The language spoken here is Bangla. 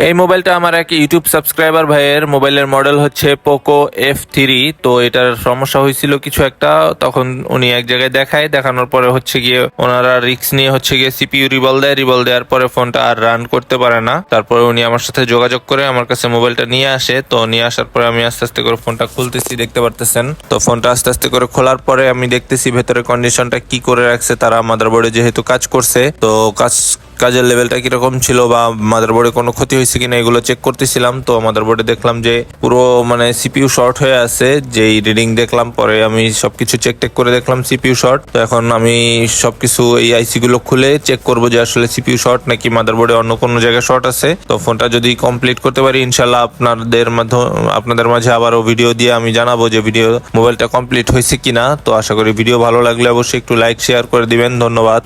এই মোবাইলটা আমার এক ইউটিউব সাবস্ক্রাইবার ভাইয়ের মোবাইলের মডেল হচ্ছে পোকো F3। তো এটার সমস্যা হয়েছিল কিছু একটা, তখন উনি এক জায়গায় দেখানোর পরে হচ্ছে গিয়ে ওনারা রিস্ক নিয়ে হচ্ছে গিয়ে সিপিইউ রিভল দেওয়ার পরে ফোনটা আর রান করতে পারে না। তারপরে উনি আমার সাথে যোগাযোগ করে আমার কাছে মোবাইলটা নিয়ে আসে। তো নিয়ে আসার পরে আমি আস্তে আস্তে করে ফোনটা খুলতেছি, দেখতে পারতেছেন। তো ফোনটা আস্তে আস্তে করে খোলার পরে আমি দেখতেছি ভেতরে কন্ডিশনটা কি করে রাখছে তারা। মাদারবোর্ডে যেহেতু কাজ করছে, তো কাজের লেভেলটা কিরকম ছিল বা মাদারবোর্ডে কোনো ক্ষতি হয়েছে কিনা এগুলো চেক করতেছিলাম। তো মাদারবোর্ডে দেখলাম যে পুরো মানে সিপিইউ শর্ট হয়ে আছে, যেই রিডিং দেখলাম। পরে আমি সবকিছু চেক করে দেখলাম সিপিইউ শর্ট। তো এখন আমি সবকিছু এই আইসি গুলো খুলে চেক করবো যে আসলে সিপিইউ শর্ট নাকি মাদারবোর্ডে অন্য কোনো জায়গায় শর্ট আছে। তো ফোনটা যদি কমপ্লিট করতে পারি ইনশাল্লাহ আপনাদের মাঝে আবারও ভিডিও দিয়ে আমি জানাবো যে মোবাইলটা কমপ্লিট হয়েছে কিনা। তো আশা করি ভিডিও ভালো লাগলে অবশ্যই একটু লাইক শেয়ার করে দিবেন। ধন্যবাদ।